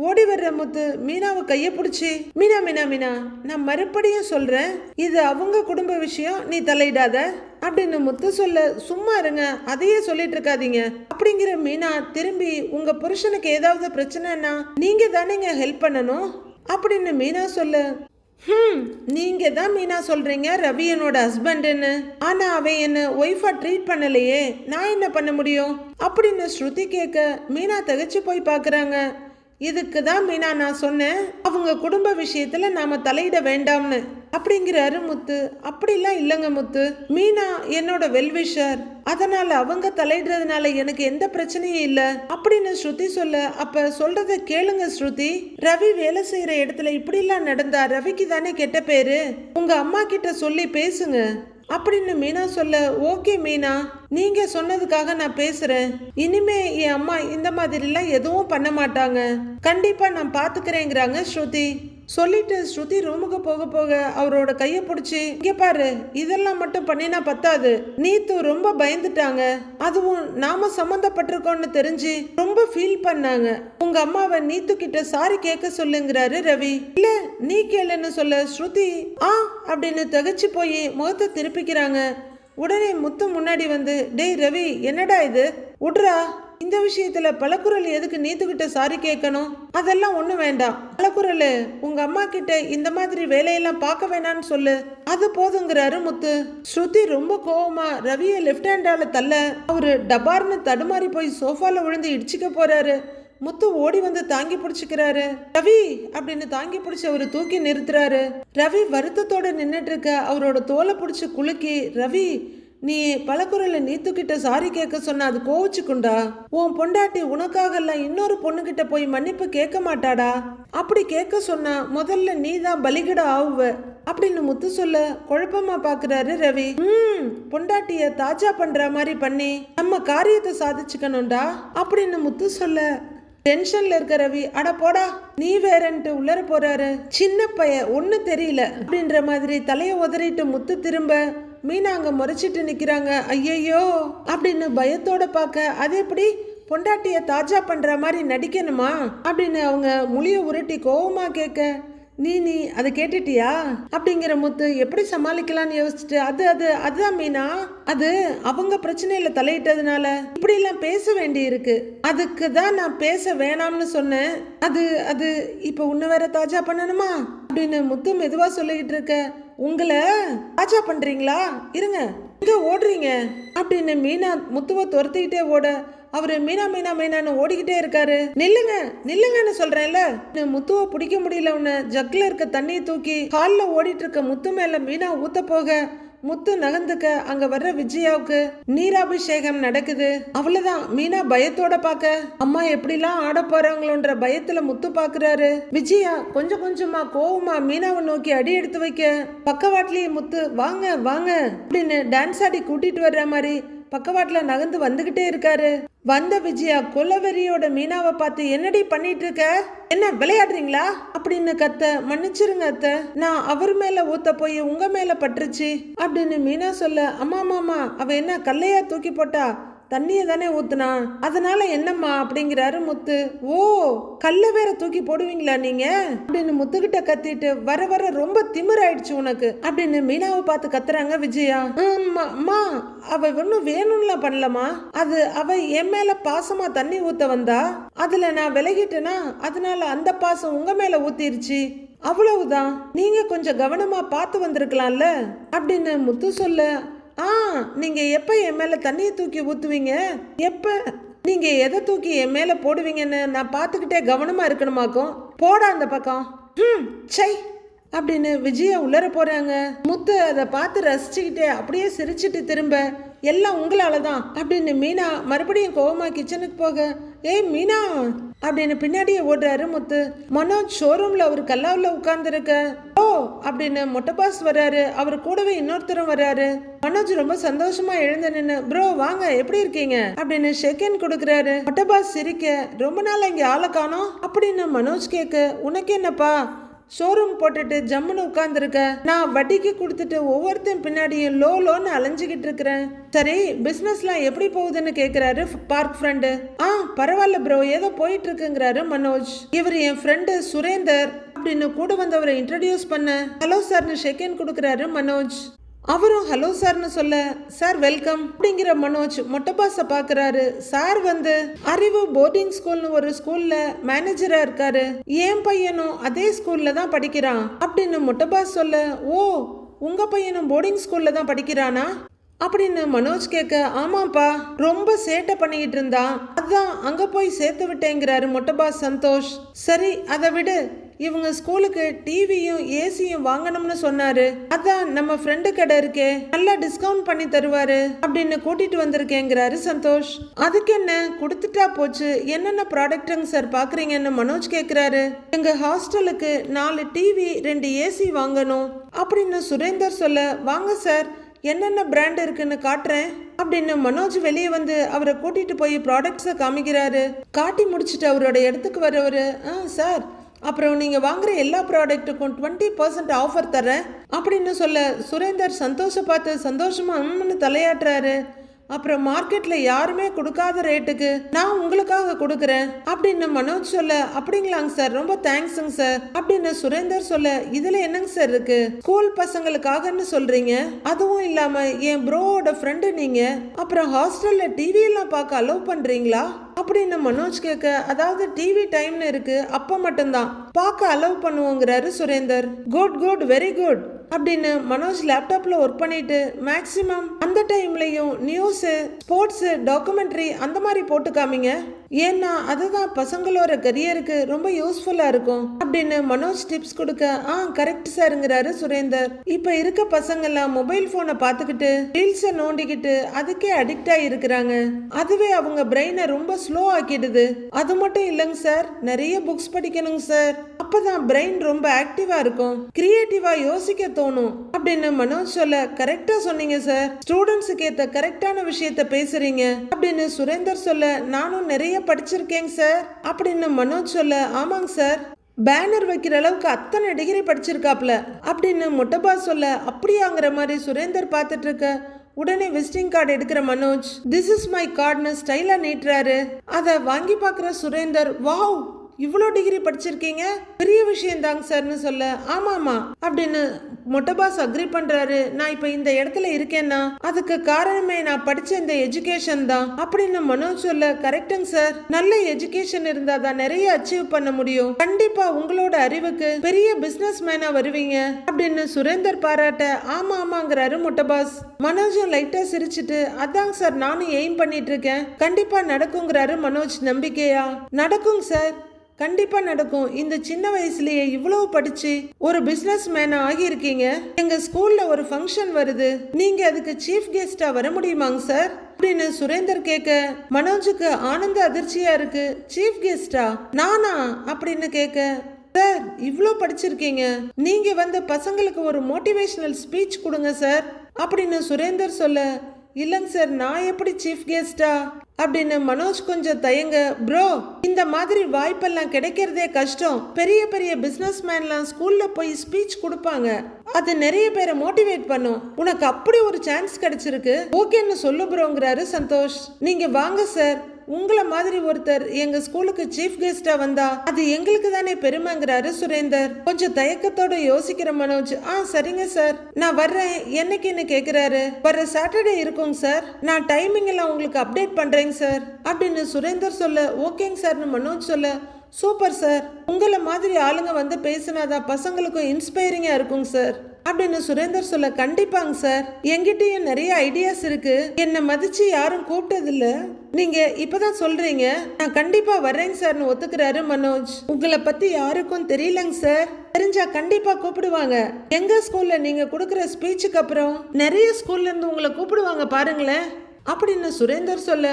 ஓடி வர்ற முத்து மீனாவை கைய பிடிச்சி, மீனா மீனா மீனா நான் மறுபடியும் சொல்றேன், இது அவங்க குடும்ப விஷயம், நீ தலையிடாத அப்படின்னு முத்து சொல்ல, சும்மா இருங்க அதையே சொல்லிட்டு இருக்காதீங்க அப்படிங்கிற மீனா திரும்பி, உங்க புருஷனுக்கு ஏதாவது பிரச்சனைனா நீங்க தானேங்க ஹெல்ப் பண்ணணும் அப்படின்னு மீனா சொல்ல, நீங்க தான் மீனா சொல்றீங்க ரவி என்னோட ஹஸ்பண்ட்னு, ஆனா அவன் என்ன ஒய்ஃபா ட்ரீட் பண்ணலையே, நான் என்ன பண்ண முடியும் அப்படின்னு ஸ்ருதி கேட்க மீனா திகைச்சு போய் பாக்குறாங்க. இதுக்கு தான் மீனா நான் சொன்னேன் அவங்க குடும்ப விஷயத்துல நாம தலையிட வேண்டாம்னு அப்படிங்கிறாரு முத்து. அப்படிலாம் இல்லைங்க முத்து, மீனா என்னோட வெல்விஷர், அதனால அவங்க தலையிடுறதுனால எனக்கு எந்த பிரச்சனையும் இல்லை அப்படின்னு ஸ்ருதி சொல்ல, அப்ப சொல்றத கேளுங்க ஸ்ருதி, ரவி வேலை செய்யற இடத்துல இப்படிலாம் நடந்தா ரவிக்கு தானே கெட்ட பேரு, உங்க அம்மா கிட்ட சொல்லி பேசுங்க அப்படின்னு மீனா சொல்ல, ஓகே மீனா நீங்க சொன்னதுக்காக நான் பேசுறேன், இனிமே என் அம்மா இந்த மாதிரிலாம் எதுவும் பண்ண மாட்டாங்க, கண்டிப்பா நான் பாத்துக்கிறேங்கிறாங்க ஸ்ருதி. சொல்லிட்டு ஸ்ருதி ரூமுக்கு போக போக அவரோட கைய பிடிச்சி, இங்க பாரு இதெல்லாம் மட்டும் பண்ணினா பத்தாது, நீத்து ரொம்ப பயந்துட்டாங்க, அதுவும் நாம சம்மந்தப்பட்டிருக்கோம்னு தெரிஞ்சு ரொம்ப ஃபீல் பண்ணாங்க, உங்க அம்மாவை நீத்து கிட்ட சாரி கேட்க சொல்லுங்கிறாரு ரவி. இல்ல நீ கேளுன்னு சொல்ல ஸ்ருதி அப்படின்னு திகைச்சு போய் முகத்தை திருப்பிக்கிறாங்க. உடனே முத்து முன்னாடி வந்து, டேய் ரவி என்னடா இது உட்ரா, இந்த விஷயத்துல பலக்குரல் எதுக்கு நீத்துக்கிட்ட சாரி கேட்கணும், அதெல்லாம் ஒண்ணு வேண்டாம், பலக்குரல் உங்க அம்மா கிட்ட இந்த மாதிரி வேலையெல்லாம் பார்க்க வேணான்னு சொல்லு, அது போதுங்கிறாரு முத்து. ஸ்ருதி ரொம்ப கோவமா ரவியை லெஃப்ட் ஹேண்டால தள்ள அவரு டபார்னு தடுமாறி போய் சோஃபால விழுந்து இடிச்சுக்க போறாரு. முத்து ஓடி வந்து தாங்கி பிடிச்சிக்கிறாரு. ரவி அப்படின்னு தாங்கி பிடிச்சி அவரு தூக்கி நிறுத்துறாரு. ரவி வருத்தத்தோட நின்னுட்டு இருக்க அவரோட தோலை பிடிச்சி குலுக்கி, ரவி நீ பலக்குரல நீத்துக்கிட்ட சாரி கேட்க சொன்ன அது கோவிச்சுக்குண்டா. உன் பொண்டாட்டி உனக்காக எல்லாம் இன்னொரு பொண்ணுகிட்ட போய் மன்னிப்பு கேட்க மாட்டாடா. அப்படி கேட்க சொன்னா முதல்ல நீ தான் பலிகட ஆவுவ அப்படின்னு முத்து சொல்ல குழப்பமா பாக்குறாரு ரவி. பொண்டாட்டிய தாஜா பண்ற மாதிரி பண்ணி நம்ம காரியத்தை சாதிச்சுக்கணும்டா அப்படின்னு முத்து சொல்ல டென்ஷன்ல இருக்க ரவி அட போடா நீ வேறன்ட்டு உள்ளர போறாரு. சின்ன பைய ஒண்ணு தெரியல அப்படின்ற மாதிரி தலைய உதறிட்டு முத்து திரும்ப மீனா அங்க முறைச்சிட்டு நிக்கிறாங்க. ஐயையோ அப்படின்னு பயத்தோட பார்க்க அது எப்படி பொண்டாட்டிய தாஜா பண்ற மாதிரி நடிக்கணுமா அப்படின்னு அவங்க முழிய உருட்டி கோவமா கேட்க நீ அதை கேட்டுட்டியா அப்படிங்கிற முத்து எப்படி சமாளிக்கலாம்னு யோசிச்சுட்டு அதுதான் மீனா, அது அவங்க பிரச்சனையில தலையிட்டதுனால இப்படி எல்லாம் பேச வேண்டி இருக்கு. அதுக்கு தான் நான் பேச வேணாம்னு சொன்னேன். அது இப்ப உன்ன வேற தாஜா பண்ணணுமா அப்படின்னு முத்து மெதுவா சொல்லிக்கிட்டு இருக்க. உங்களை தாஜா பண்றீங்களா, இருங்க இங்க ஓடுறீங்க அப்படின்னு மீனா முத்துவை துரத்திக்கிட்டே ஓட அவரு மீனா மீனா மீனான்னு ஓடிக்கிட்டே இருக்காரு. நில்லுங்கன்னு சொல்றேன்ல. முத்துவை பிடிக்க முடியல. உன்ன ஜக்ல இருக்க தண்ணியை தூக்கி கால்ல ஓடிட்டு இருக்க முத்து மேல மீனா ஊத்த போக முத்து நகர்ந்துக்க அங்க வர்ற விஜயாவுக்கு நீராபிஷேகம் நடக்குது. அவ்வளவுதான். மீனா பயத்தோட பாக்க அம்மா எப்படிலாம் ஆட போறாங்களோன்ற பயத்துல முத்து பாக்குறாரு. விஜயா கொஞ்சம் கொஞ்சமா கோவமா மீனாவை நோக்கி அடி எடுத்து வைக்க பக்கவாட்லயே முத்து வாங்க வாங்க அப்படின்னு டான்ஸ் ஆடி கூட்டிட்டு வர்ற மாதிரி பக்கவாட்டுல நகர்ந்து வந்துகிட்டே இருக்காரு. வந்த விஜயா கொலவெறியோட மீனாவை பார்த்து என்னடி பண்ணிட்டு இருக்க, என்ன விளையாடுறீங்களா அப்படின்னு கத்த. மன்னிச்சிருங்க அத்தை, நான் அவர் மேல ஊத்த போய் உங்க மேல பட்டுருச்சு அப்படின்னு மீனா சொல்ல. அம்மா அவ என்ன கல்லையா தூக்கி போட்டா, தண்ணிய தானே ஊத்துனா, அதனால என்னம்மா அப்படிங்கிறாரு முத்து. ஓ கல்ல வேற தூக்கி போடுவீங்களா நீங்க அப்படின்னு முத்துக்கிட்ட கத்திட்டு வர ரொம்ப திமிராயிடுச்சு உனக்கு அப்படின்னு மீனாவை பார்த்து கத்துறாங்க விஜயா. அம்மா அவ ஒன்னும் வேணும்லாம் பண்ணலமா, அது அவ என் மேல பாசமா தண்ணி ஊத்த வந்தா, அதுல நான் விலகிட்டேனா அதனால அந்த பாசம் உங்க மேல ஊத்திருச்சு, அவ்வளவுதான். நீங்க கொஞ்சம் கவனமா பார்த்து வந்திருக்கலாம்ல அப்படின்னு முத்து சொல்ல. நீங்க எப்ப என் மேல தண்ணியை தூக்கி ஊத்துவீங்க, எப்ப நீங்க எதை தூக்கி என் மேல போடுவீங்கன்னு நான் பார்த்துக்கிட்டே கவனமா இருக்கணுமாக்கும், போடா அந்த பக்கம் சை அப்படின்னு விஜயா உள்ளர போறாங்க. முத்து அதை பார்த்து ரசிச்சுக்கிட்டே அப்படியே சிரிச்சுட்டு திரும்ப எல்லாம் உங்களாலதான் அப்படின்னு மீனா மறுபடியும் கோவமா கிச்சனுக்கு போக ஏய் மீனா அப்படின்னு பின்னாடியே ஓடுறாரு முத்து. மனோஜ் ஷோரூம்ல அவர் கல்லாவில் உட்கார்ந்துருக்க ஓ அப்படின்னு மொட்டை பாஸ் வர்றாரு. அவர் கூடவே இன்னொருத்தரும் வர்றாரு. மனோஜ் ரொம்ப சந்தோஷமா எழுந்து நின்று ப்ரோ வாங்க எப்படி இருக்கீங்க அப்படின்னு ஷெகன் கொடுக்குறாரு. மொட்டை பாஸ் சிரிக்க ரொம்ப நாள் இங்க ஆளை காணோம் அப்படின்னு மனோஜ் கேட்க உனக்கு என்னப்பா ஷோரூம் போட்டுட்டு ஜம்முன்னு உட்கார்ந்துருக்க, நான் வட்டிக்கு கொடுத்துட்டு ஒவ்வொருத்தையும் பின்னாடியும் லோன்னு அலைஞ்சுக்கிட்டு இருக்கிறேன். சரி பிசினஸ்லாம் எப்படி போகுதுன்னு கேக்குறாரு பார்க் ஃப்ரெண்டு. பரவாயில்ல ப்ரோ ஏதோ போயிட்டு இருக்குங்கிறாரு மனோஜ். இவர் என் ஃப்ரெண்டு சுரேந்தர் அப்படின்னு கூட வந்தவரை இன்ட்ரடியூஸ் பண்ண ஹலோ சார்னு ஷெகன் கொடுக்குறாரு மனோஜ். அவரும் ஹலோ சார்னு சொல்ல சார் வெல்கம் அப்படிங்கிற மனோஜ் மொட்டை பாஸை பார்க்கறாரு. சார் வந்து அறிவு போர்டிங் ஸ்கூல்னு ஒரு ஸ்கூல்ல மேனேஜரா இருக்காரு, என் பையனும் அதே ஸ்கூல்ல தான் படிக்கிறான் அப்படின்னு மொட்டை பாஸ் சொல்ல. ஓ உங்க பையனும் போர்டிங் ஸ்கூல்ல தான் படிக்கிறானா அப்படின்னு மனோஜ் கேட்க. ஆமாப்பா ரொம்ப சேட்டை பண்ணிக்கிட்டு இருந்தான், அதான் அங்க போய் சேர்த்து விட்டேங்கிறாரு மொட்டை பாஸ் சந்தோஷ். சரி அதை விடு, இவங்க ஸ்கூலுக்கு டிவியும் ஏசியும் வாங்கணும்னு சொன்னாரு, அதான் நம்ம ஃப்ரெண்டு கடை இருக்கே நல்லா டிஸ்கவுண்ட் பண்ணி தருவாரு அப்படின்னு கூட்டிட்டு வந்திருக்கேங்கிறாரு சந்தோஷ். அதுக்கு என்ன கொடுத்துட்டா போச்சு, என்னென்ன ப்ராடக்ட்டுங்க சார் பாக்குறீங்கன்னு மனோஜ் கேக்குறாரு. எங்க ஹாஸ்டலுக்கு 4 டிவி 2 ஏசி வாங்கணும் அப்படின்னு சுரேந்தர் சொல்ல. வாங்க சார் என்னென்ன பிராண்ட் இருக்குன்னு காட்டுறேன் அப்படின்னு மனோஜ் வெளியே வந்து அவரை கூட்டிட்டு போய் ப்ராடக்ட்ஸை காமிக்கிறாரு. காட்டி முடிச்சுட்டு அவரோட இடத்துக்கு வரவரு சார் அப்புறம் நீங்க வாங்குற எல்லா ப்ராடக்ட்டுக்கும் 20% ஆஃபர் தரேன் அப்படின்னு சொல்ல சுரேந்தர் சந்தோஷ பார்த்து சந்தோஷமா தலையாட்டுறாரு. அப்புறம் மார்க்கெட்ல யாருமே கொடுக்காத ரேட்டுக்கு நான் உங்களுக்காக கொடுக்கறேன் அப்படின்னு மனோஜ் சொல்ல. அப்படிங்களாங்க சார் ரொம்ப தேங்க்ஸுங்க சார் அப்படின்னு சுரேந்தர் சொல்ல. இதுல என்னங்க சார் இருக்கு, ஸ்கூல் பசங்களுக்காகன்னு சொல்றீங்க, அதுவும் இல்லாம என் ப்ரோவோட ஃப்ரெண்டு நீங்க, அப்புறம் ஹாஸ்டல்ல டிவி எல்லாம் பார்க்க அலோவ் பண்றீங்களா அப்படின்னு மனோஜ் கேட்க. அதாவது டிவி டைம்னு இருக்கு அப்ப மட்டும்தான் பார்க்க அலோவ் பண்ணுவோங்கிறாரு சுரேந்தர். குட் வெரி குட் அப்படின்னு மனோஜ் லேப்டாப்ல ஒர்க் பண்ணிட்டு மேக்சிமம் அந்த டைம்லயும் நியூஸ் ஸ்போர்ட்ஸ் டாக்குமெண்ட்ரி அந்த மாதிரி போட்டு காமிங்க. ஏன்னா அதுதான் பசங்களோட கரியருக்கு ரொம்ப யூஸ்ஃபுல்லா இருக்கும் அப்படின்னு மனோஜ் டிப்ஸ் கொடுக்க கரெக்ட் சார்ங்கிறாரு சுரேந்தர். இப்ப இருக்க பசங்க எல்லாம் மொபைல் போனை பார்த்துக்கிட்டு ரீல்ஸை நோண்டிக்கிட்டு அதுக்கே அடிக்ட் ஆகி இருக்கிறாங்க. அதுவே அவங்க பிரெயினை ரொம்ப ஸ்லோ ஆக்கிடுது. அது மட்டும் இல்லைங்க சார், நிறைய புக்ஸ் படிக்கணுங்க சார், அப்பதான் பிரெயின் ரொம்ப ஆக்டிவா இருக்கும், கிரியேட்டிவா யோசிக்க தோணும் அப்படின்னு மனோஜ் சொல்ல, கரெக்டா சொன்னீங்க சார், ஸ்டூடெண்ட்ஸுக்கு ஏத்த கரெக்டான விஷயத்த பேசுறீங்க அப்படின்னு சுரேந்தர் சொல்ல, நானும் நிறைய படிச்சிருக்கேங்க சார் அப்படின்னு மனோஜ் சொல்ல, ஆமாங்க சார், பேனர் வைக்கிற அளவுக்கு அத்தனை டிகிரி படிச்சிருக்காப்ல அப்படின்னு முட்டபா சொல்ல, அப்படியாங்கிற மாதிரி சுரேந்தர் பார்த்துட்டு இருக்க. உடனே விசிட்டிங் கார்டு எடுக்கிற மனோஜ், திஸ் இஸ் மை கார்டுன்னு ஸ்டைலா நீட்டுறாரு. அதை வாங்கி பார்க்குற சுரேந்தர், வாவ் இவ்வளோ டிகிரி படிச்சிருக்கீங்க, பெரிய விஷயம் தாங்க சார்னு சொல்ல, ஆமாமா அப்படின்னு மொட்டபாஸ் அக்ரி பண்றாரு. நான் இப்ப இந்த இடத்துல இருக்கேன்னா அதுக்கு காரணமே நான் படிச்ச இந்த எஜுகேஷன் தான் அப்படின்னு மனோஜ் சொல்ல, கரெக்டுங்க சார், நல்ல எஜுகேஷன் இருந்தா தான் நிறைய அச்சீவ் பண்ண முடியும், கண்டிப்பா உங்களோட அறிவுக்கு பெரிய பிசினஸ் மேனா வருவீங்க அப்படின்னு சுரேந்தர் பாராட்ட, ஆமாங்கிறாரு மொட்டபாஸ். மனோஜும் லைட்டா சிரிச்சிட்டு, அதாங்க சார் நானும் எய்ம் பண்ணிட்டு இருக்கேன், கண்டிப்பா நடக்குங்கிறாரு மனோஜ் நம்பிக்கையா. நடக்குங்க சார், கண்டிப்பா நடக்கும். இந்த சின்ன வயசுலயே இவ்வளவு படிச்சு ஒரு பிசினஸ் மேன் ஆகியிருக்கீங்க. எங்க ஸ்கூல்ல ஒரு ஃபங்க்ஷன் வருது, நீங்க அதுக்கு சீஃப் கெஸ்டா வர முடியுமாங்க சார் அப்படின்னு சுரேந்தர் கேட்க, மனோஜுக்கு ஆனந்த அதிர்ச்சியா இருக்கு. சீஃப் கெஸ்டா நானா அப்படின்னு கேட்க, சார் இவ்வளோ படிச்சிருக்கீங்க, நீங்க வந்து பசங்களுக்கு ஒரு மோட்டிவேஷனல் ஸ்பீச் கொடுங்க சார் அப்படின்னு சுரேந்தர் சொல்ல, இல்லைங்க சார் நான் எப்படி சீஃப் கெஸ்டா அப்படின்னு மனோஜ் கொஞ்சம் தயங்க. ப்ரோ இந்த மாதிரி வாய்ப்பெல்லாம் கிடைக்கிறதே கஷ்டம், பெரிய பெரிய பிசினஸ் மேன்லாம் ஸ்கூல்ல போய் ஸ்பீச் கொடுப்பாங்க, அது நிறைய பேரை மோட்டிவேட் பண்ணும், உனக்கு அப்படி ஒரு சான்ஸ் கிடைச்சிருக்கு, ஓகேன்னு சொல்லு ப்ரோங்கிறாரு சந்தோஷ். நீங்க வாங்க சார், உங்களை மாதிரி ஒருத்தர் எங்க ஸ்கூலுக்கு சீஃப் கெஸ்டா வந்தா அது எங்களுக்கு தானே பெருமைங்கிறாரு சுரேந்தர். கொஞ்சம் தயக்கத்தோட யோசிக்கிற மனோஜ், சரிங்க சார் நான் வர்றேன், என்னைக்குன்னு கேக்குறாரு. வர்ற சாட்டர்டே இருக்குங்க சார், நான் டைமிங் எல்லாம் உங்களுக்கு அப்டேட் பண்றேங்க சார் அப்படின்னு சுரேந்தர் சொல்ல, ஓகேங்க சார்னு மனோஜ் சொல்ல, சூப்பர் சார், உங்களை மாதிரி ஆளுங்க வந்து பேசினாதான் பசங்களுக்கும் இன்ஸ்பைரிங்கா இருக்குங்க சார் அப்படின்னு சுரேந்தர் சொல்ல, கண்டிப்பாங்க சார், என்கிட்டயும் நிறைய ஐடியாஸ் இருக்கு, என்னை மதிச்சு யாரும் கூப்பிட்டதில்ல, நீங்க இப்பதான் சொல்றீங்க, நான் கண்டிப்பா வர்றேங்க சார்னு ஒத்துக்கிறாரு மனோஜ். உங்களை பத்தி யாருக்கும் தெரியலங்க சார், தெரிஞ்சா கண்டிப்பா கூப்பிடுவாங்க, எங்க ஸ்கூல்ல நீங்க கொடுக்குற ஸ்பீச்சுக்கு அப்புறம் நிறைய ஸ்கூல்ல இருந்து உங்களை கூப்பிடுவாங்க பாருங்களேன் அப்படின்னு சுரேந்தர் சொல்ல,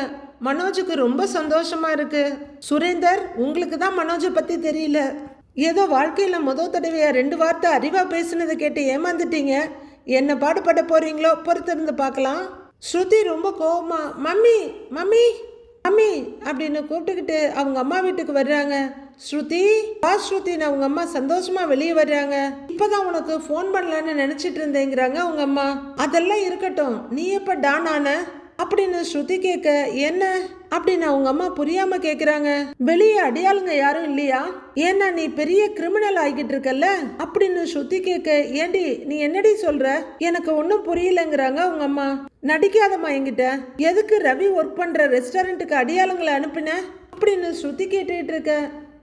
மனோஜுக்கு ரொம்ப சந்தோஷமா இருக்கு. சுரேந்தர் உங்களுக்கு தான் மனோஜை பத்தி தெரியல, ஏதோ வாழ்க்கையில முதல் தடவையா 2 வார்த்தை அறிவா பேசுனதை கேட்டு ஏமாந்துட்டீங்க, என்ன பாடுபட போறீங்களோ பொறுத்திருந்து பார்க்கலாம். ஸ்ருதி ரொம்ப கோவமா, மம்மி மம்மி மம்மி அப்படின்னு கூப்பிட்டுக்கிட்டு அவங்க அம்மா வீட்டுக்கு வர்றாங்க. ஸ்ருதி ஸ்ருதின்னு அவங்க அம்மா சந்தோஷமா வெளியே வர்றாங்க. இப்பதான் உனக்கு ஃபோன் பண்ணலான்னு நினைச்சிட்டு இருந்தேங்கிறாங்க அவங்க அம்மா. அதெல்லாம் இருக்கட்டும், நீ எப்ப டான் ஆன அப்படின்னு ஸ்ருதி கேட்க, என்ன அப்படின்னு அவங்க அம்மா புரியாம கேக்குறாங்க. வெளியே அடையாளுங்க யாரும் இல்லையா, ஏன்னா நீ பெரிய கிரிமினல் ஆகிட்டு இருக்கல்ல அப்படின்னு ஸ்ருதி கேட்க, ஏண்டி நீ என்னடி சொல்ற, எனக்கு ஒன்னும் புரியலங்கிறாங்க அவங்க அம்மா. நடிக்காதம்மா என்கிட்ட, எதுக்கு ரவி ஒர்க் பண்ற ரெஸ்டாரண்ட்டுக்கு அடையாளங்களை அனுப்பின அப்படின்னு ஸ்ருதி கேட்டுக்கிட்டு இருக்க.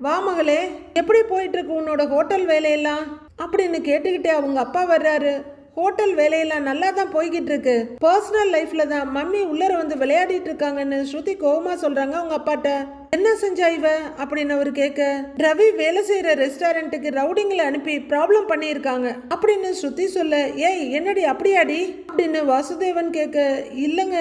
வா மகளே, எப்படி போயிட்டு இருக்கு உன்னோட ஹோட்டல் வேலையெல்லாம் அப்படின்னு கேட்டுக்கிட்டே அவங்க அப்பா வர்றாரு. ஹோட்டல் வேலையெல்லாம் நல்லா தான் போய்கிட்டு இருக்கு, பர்சனல் லைஃப்ல தான் மம்மி உள்ளர வந்து விளையாடிட்டு இருக்காங்கன்னு ஸ்ருதி கோவமா சொல்றாங்க அவங்க அப்பாட்ட. என்ன செஞ்சா இவ அப்படின்னு அவரு கேட்க, ரவி வேலை செய்யற ரெஸ்டாரண்ட்டுக்கு ரவுடிங்களை அனுப்பி ப்ராப்ளம் பண்ணியிருக்காங்க அப்படின்னு ஸ்ருதி சொல்ல, ஏய் என்னடி அப்படியாடி அப்படின்னு வாசுதேவன் கேட்க, இல்லங்க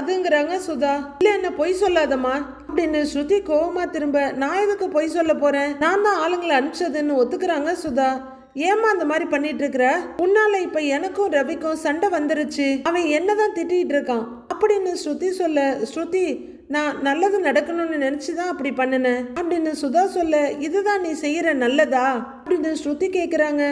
அதுங்கிறாங்க சுதா. இல்ல என்ன பொய் சொல்லாதம்மா அப்படின்னு ஸ்ருதி கோவமா திரும்ப, நான் எதுக்கு பொய் சொல்ல போறேன், நான் தான் ஆளுங்களை அனுப்பிச்சதுன்னு ஒத்துக்கிறாங்க சுதா. ஏமா அந்த மாதிரி பண்ணிட்டு இருக்கிற, உன்னால இப்ப எனக்கும் ரவிக்கும் சண்டை வந்துருச்சு, அவன் என்னதான் திட்டிட்டு இருக்கான் அப்படின்னு ஸ்ருதி சொல்ல, ஸ்ருதி நான் நல்லது நடக்கணும்னு நினைச்சுதான் அப்படி பண்ணினேன் அப்படின்னு சுதா சொல்ல, இதுதான் நீ செய்யற நல்லதா அப்படின்னு ஸ்ருதி கேக்குறாங்க.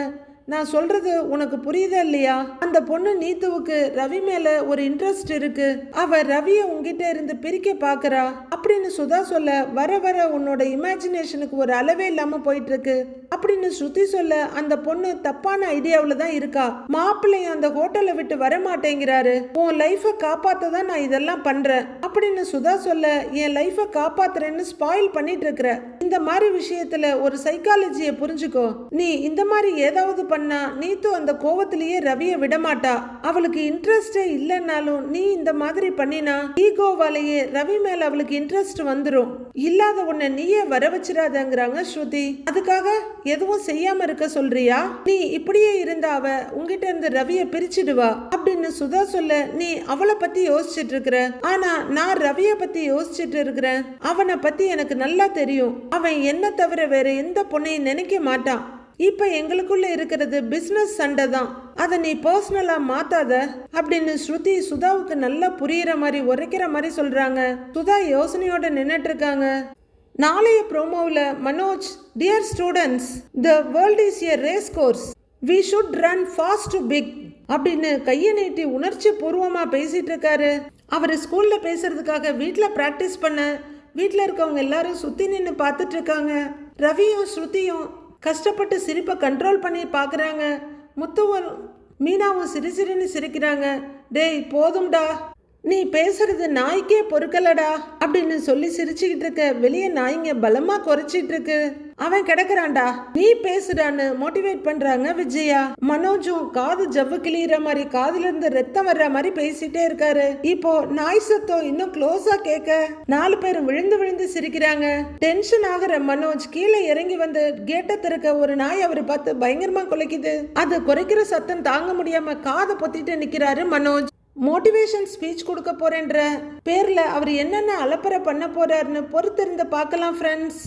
நான் சொல்றது உனக்கு புரியுதா இல்லையா, அந்த பொண்ணு நீத்துவுக்கு ரவி மேல ஒரு இன்ட்ரெஸ்ட் இருக்கு, அவ ரவிய உங்ககிட்ட இருந்து பிரிக்க பாக்குறா அப்படின்னு சுதா சொல்ல, வர வர உன்னோட இமேஜினேஷனுக்கு ஒரு அளவே இல்லாம போயிட்டு இருக்கு அப்படின்னு ஸ்ருதி சொல்ல, அந்த பொண்ணு தப்பான ஐடியாவில தான் இருக்கா, மாப்பிள்ளையும் அந்த ஹோட்டலை விட்டு வர மாட்டேங்கிறாரு, உன் லைஃபை காப்பாத்த தான் நான் இதெல்லாம் பண்றேன் அப்படின்னு சுதா சொல்ல, என் லைஃபை காப்பாத்துறேன்னு ஸ்பாயில் பண்ணிட்டு இருக்கிற, இந்த மாதிரி விஷயத்துல ஒரு சைக்காலஜியை புரிஞ்சுக்கோ, நீ இந்த மாதிரி ஏதாவது பண்ணா நீத்து அந்த கோவத்திலேயே ரவியை விடமாட்டா. அவளுக்கு இன்ட்ரெஸ்டே இல்லைன்னாலும் நீ இந்த மாதிரி பண்ணினா ஈகோவாலேயே ரவி மேல அவளுக்கு இன்ட்ரெஸ்ட் வந்துடும். இல்லாத உன்னை நீயே வர வச்சிடாதங்கிறாங்க ஸ்ருதி. அதுக்காக எதுவும் செய்யாம இருக்க சொல்றியா? நீ இப்படியே இருந்தா அவ உங்ககிட்ட இருந்து ரவியை பிரிச்சிடுவா அப்படின்னு சுதா சொல்ல, நீ அவளை பத்தி யோசிச்சுட்டு இருக்கிற, ஆனா நான் ரவியை பத்தி யோசிச்சுட்டு இருக்கிறேன். அவனை பத்தி எனக்கு நல்லா தெரியும். அவன் என்ன தவிர வேற எந்த பொண்ணையும் நினைக்க மாட்டான். இப்ப எங்களுக்குள்ள இருக்கிறது பிசினஸ் சண்டை தான், அதை நீ பர்சனலா மாத்தாத அப்படின்னு ஸ்ருதி சுதாவுக்கு நல்லா புரியுற மாதிரி உரைக்கிற மாதிரி சொல்றாங்க. சுதா யோசனையோட நின்னுட்டு இருக்காங்க. நாளைய ப்ரோமோவில் Manoj, dear students, the world is a race course, we should run fast to pick அப்படின்னு கையை நீட்டி உணர்ச்சி பூர்வமா பேசிட்டு இருக்காரு. அவர் ஸ்கூல்ல பேசுறதுக்காக வீட்டில் ப்ராக்டிஸ் பண்ண வீட்டில் இருக்கவங்க எல்லாரும் சுத்தி நின்று பார்த்துட்டு இருக்காங்க. ரவியும் ஸ்ருதியும் கஷ்டப்பட்டு சிரிப்பை கண்ட்ரோல் பண்ணி பார்க்குறாங்க. முத்துவும் மீனாவும் சிரின்னு சிரிக்கிறாங்க. டேய் போதும்டா, நீ பேசுறது நாய்க்கே பொறுக்கலடா அப்படின்னு சொல்லி சிரிச்சுக்கிட்டு இருக்க. வெளியே நாய்ங்க பலமா குறைச்சிட்டு இருக்கு. அவன் கிடக்குறான்டா, நீ பேசுடான்னு மோட்டிவேட் பண்றாங்க விஜயா. மனோஜும் காது ஜவ்வு கிளியிற மாதிரி காதுல இருந்து ரத்தம் வர்ற மாதிரி பேசிட்டே இருக்காரு. இப்போ நாய் சத்தம் இன்னும் க்ளோஸா கேட்க 4 பேரும் விழுந்து விழுந்து சிரிக்கிறாங்க. டென்ஷன் ஆகிற மனோஜ் கீழே இறங்கி வந்து கேட்டை திறக்க ஒரு நாய் அவரை பார்த்து பயங்கரமா குலைக்குது. அது குறைக்கிற சத்தம் தாங்க முடியாம காதை பொத்திட்டு நிக்கிறாரு மனோஜ். மோட்டிவேஷன் ஸ்பீச் கொடுக்க போறேன்ற பேர்ல அவர் என்னென்ன அலப்பறை பண்ண போறாருன்னு பொறுத்திருந்து பார்க்கலாம் ஃப்ரெண்ட்ஸ்.